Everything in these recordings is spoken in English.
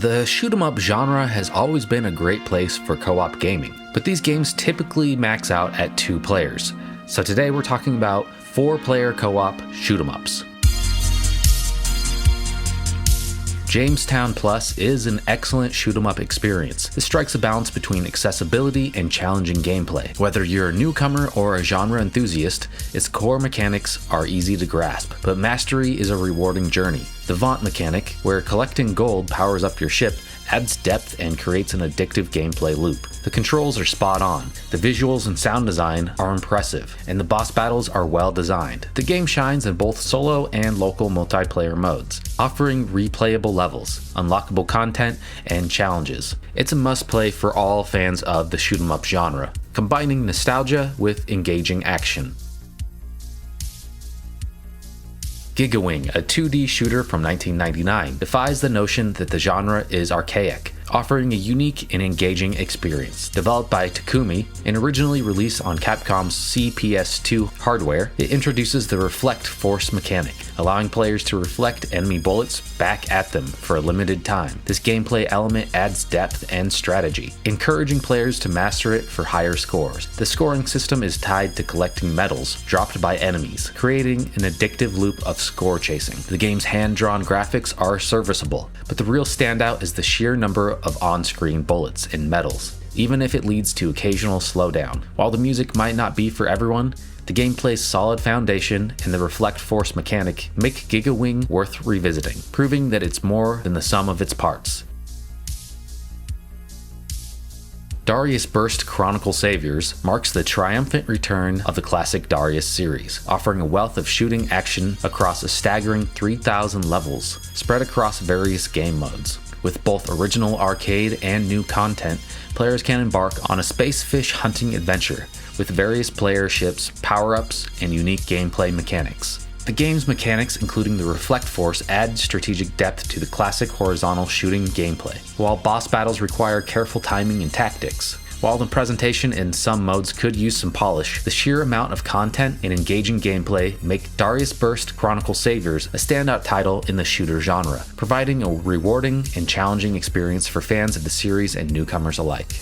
The shoot-'em-up genre has always been a great place for co-op gaming, but these games typically max out at 2 players. So today we're talking about 4-player co-op shoot-'em-ups. Jamestown Plus is an excellent shoot-'em-up experience. It strikes a balance between accessibility and challenging gameplay. Whether you're a newcomer or a genre enthusiast, its core mechanics are easy to grasp, but mastery is a rewarding journey. The Vaunt mechanic, where collecting gold powers up your ship, adds depth and creates an addictive gameplay loop. The controls are spot on, the visuals and sound design are impressive, and the boss battles are well designed. The game shines in both solo and local multiplayer modes, offering replayable levels, unlockable content, and challenges. It's a must-play for all fans of the shoot-'em-up genre, combining nostalgia with engaging action. Giga, a 2D shooter from 1999, defies the notion that the genre is archaic, offering a unique and engaging experience. Developed by Takumi and originally released on Capcom's CPS2 hardware, it introduces the Reflect Force mechanic, allowing players to reflect enemy bullets back at them for a limited time. This gameplay element adds depth and strategy, encouraging players to master it for higher scores. The scoring system is tied to collecting medals dropped by enemies, creating an addictive loop of score chasing. The game's hand-drawn graphics are serviceable, but the real standout is the sheer number of on-screen bullets and medals, even if it leads to occasional slowdown. While the music might not be for everyone, the gameplay's solid foundation and the Reflect Force mechanic make Giga worth revisiting, proving that it's more than the sum of its parts. DARIUSBURST Chronicle Saviours marks the triumphant return of the classic Darius series, offering a wealth of shooting action across a staggering 3,000 levels, spread across various game modes. With both original arcade and new content, players can embark on a space fish hunting adventure with various player ships, power-ups, and unique gameplay mechanics. The game's mechanics, including the Reflect Force, add strategic depth to the classic horizontal shooting gameplay, while boss battles require careful timing and tactics. While the presentation in some modes could use some polish, the sheer amount of content and engaging gameplay make DARIUSBURST Chronicle Saviours a standout title in the shooter genre, providing a rewarding and challenging experience for fans of the series and newcomers alike.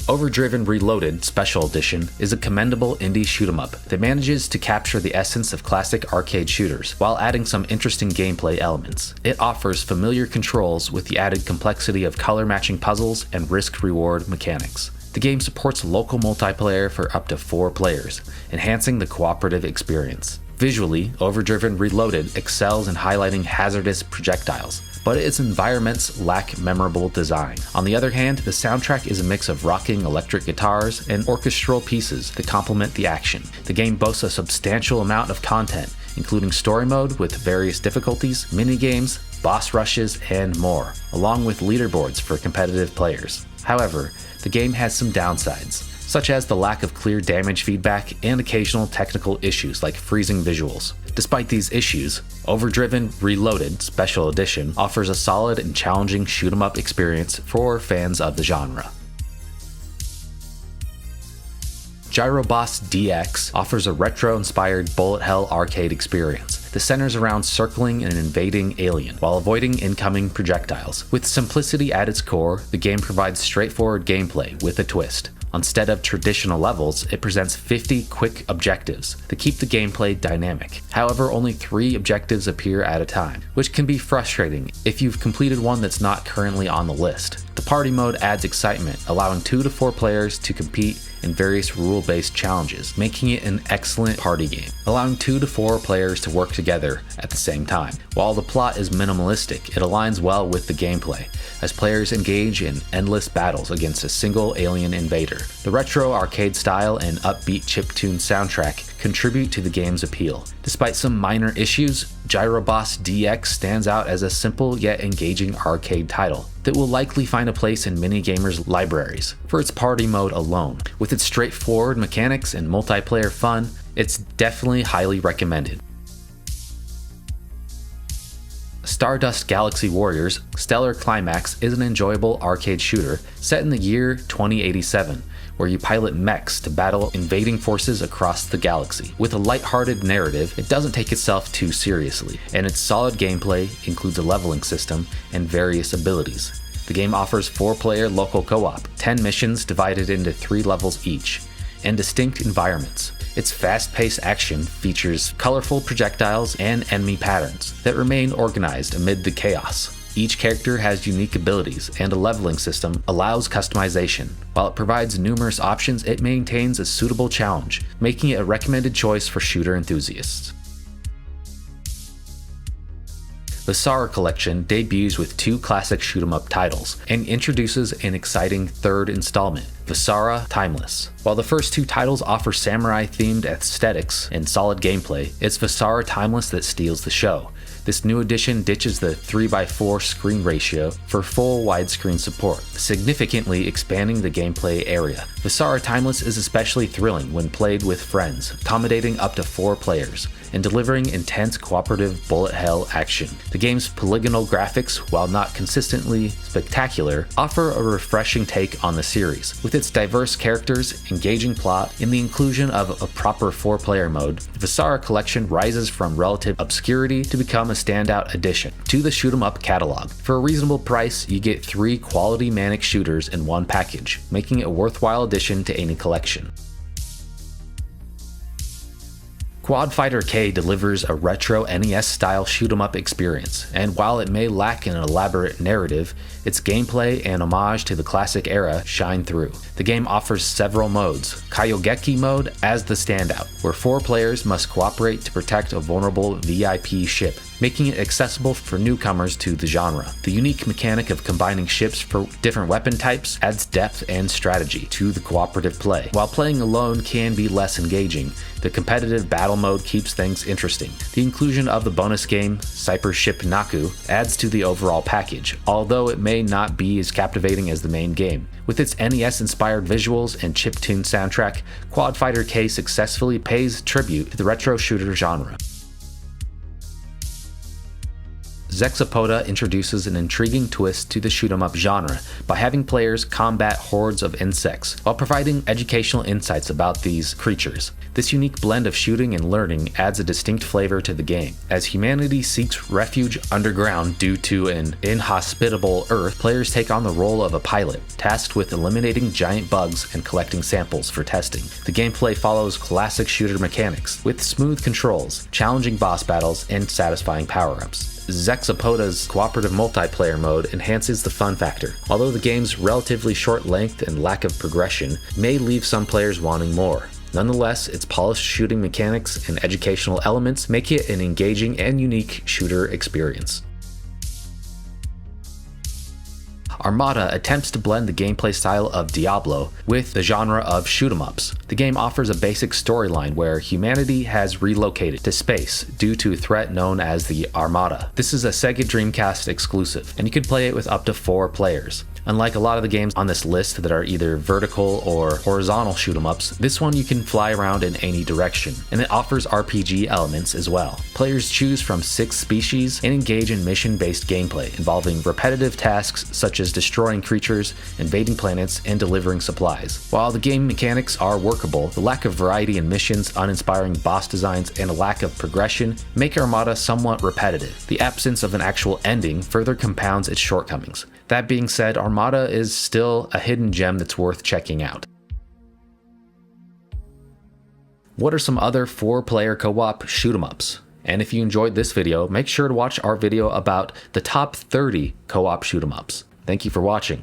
Overdriven Reloaded Special Edition is a commendable indie shoot-'em-up that manages to capture the essence of classic arcade shooters while adding some interesting gameplay elements. It offers familiar controls with the added complexity of color-matching puzzles and risk-reward mechanics. The game supports local multiplayer for up to 4 players, enhancing the cooperative experience. Visually, Overdriven Reloaded excels in highlighting hazardous projectiles, but its environments lack memorable design. On the other hand, the soundtrack is a mix of rocking electric guitars and orchestral pieces that complement the action. The game boasts a substantial amount of content, including story mode with various difficulties, minigames, boss rushes, and more, along with leaderboards for competitive players. However, the game has some downsides, such as the lack of clear damage feedback and occasional technical issues like freezing visuals. Despite these issues, Overdriven Reloaded Special Edition offers a solid and challenging shoot-'em-up experience for fans of the genre. Gyro DX offers a retro-inspired bullet hell arcade experience that centers around circling an invading alien while avoiding incoming projectiles. With simplicity at its core, the game provides straightforward gameplay with a twist. Instead of traditional levels, it presents 50 quick objectives that keep the gameplay dynamic. However, only 3 objectives appear at a time, which can be frustrating if you've completed one that's not currently on the list. The party mode adds excitement, allowing 2 to 4 players to compete in various rule-based challenges, making it an excellent party game, allowing 2 to 4 players to work together at the same time. While the plot is minimalistic, it aligns well with the gameplay, as players engage in endless battles against a single alien invader. The retro arcade style and upbeat chiptune soundtrack contribute to the game's appeal. Despite some minor issues, Gyro DX stands out as a simple yet engaging arcade title that will likely find a place in many gamers' libraries for its party mode alone. With its straightforward mechanics and multiplayer fun, it's definitely highly recommended. Stardust Galaxy Warriors Stellar Climax is an enjoyable arcade shooter set in the year 2087, where you pilot mechs to battle invading forces across the galaxy. With a lighthearted narrative, it doesn't take itself too seriously, and its solid gameplay includes a leveling system and various abilities. The game offers 4-player local co-op, 10 missions divided into 3 levels each, and distinct environments. Its fast-paced action features colorful projectiles and enemy patterns that remain organized amid the chaos. Each character has unique abilities, and a leveling system allows customization. While it provides numerous options, it maintains a suitable challenge, making it a recommended choice for shooter enthusiasts. Vasara Collection debuts with 2 classic shoot-'em-up titles and introduces an exciting 3rd installment, Vasara Timeless. While the first 2 titles offer samurai-themed aesthetics and solid gameplay, it's Vasara Timeless that steals the show. This new edition ditches the 3:4 screen ratio for full widescreen support, significantly expanding the gameplay area. Vasara Timeless is especially thrilling when played with friends, accommodating up to 4 players, and delivering intense cooperative bullet hell action. The game's polygonal graphics, while not consistently spectacular, offer a refreshing take on the series. With its diverse characters, engaging plot, and the inclusion of a proper 4-player mode, the Vasara Collection rises from relative obscurity to become a standout addition to the shoot-'em-up catalog. For a reasonable price, you get 3 quality manic shooters in one package, making it a worthwhile addition to any collection. Quad Fighter K delivers a retro NES-style shoot-'em-up experience, and while it may lack an elaborate narrative, its gameplay and homage to the classic era shine through. The game offers several modes, Kaiogeki mode as the standout, where 4 players must cooperate to protect a vulnerable VIP ship, making it accessible for newcomers to the genre. The unique mechanic of combining ships for different weapon types adds depth and strategy to the cooperative play. While playing alone can be less engaging, the competitive battle mode keeps things interesting. The inclusion of the bonus game, Cyper Ship Naku, adds to the overall package, although it may not be as captivating as the main game. With its NES-inspired visuals and chiptune soundtrack, Quad Fighter K successfully pays tribute to the retro shooter genre. Hexapoda introduces an intriguing twist to the shoot-'em-up genre by having players combat hordes of insects while providing educational insights about these creatures. This unique blend of shooting and learning adds a distinct flavor to the game. As humanity seeks refuge underground due to an inhospitable Earth, players take on the role of a pilot, tasked with eliminating giant bugs and collecting samples for testing. The gameplay follows classic shooter mechanics, with smooth controls, challenging boss battles, and satisfying power-ups. Hexapoda's cooperative multiplayer mode enhances the fun factor, although the game's relatively short length and lack of progression may leave some players wanting more. Nonetheless, its polished shooting mechanics and educational elements make it an engaging and unique shooter experience. Armada attempts to blend the gameplay style of Diablo with the genre of shoot-'em-ups. The game offers a basic storyline where humanity has relocated to space due to a threat known as the Armada. This is a Sega Dreamcast exclusive, and you can play it with up to 4 players. Unlike a lot of the games on this list that are either vertical or horizontal shoot-'em-ups, this one you can fly around in any direction, and it offers RPG elements as well. Players choose from 6 species and engage in mission-based gameplay involving repetitive tasks such as destroying creatures, invading planets, and delivering supplies. While the game mechanics are workable, the lack of variety in missions, uninspiring boss designs, and a lack of progression make Armada somewhat repetitive. The absence of an actual ending further compounds its shortcomings. That being said, Armada is still a hidden gem that's worth checking out. What are some other 4-player co-op shoot-'em-ups? And if you enjoyed this video, make sure to watch our video about the top 30 co-op shoot-'em-ups. Thank you for watching.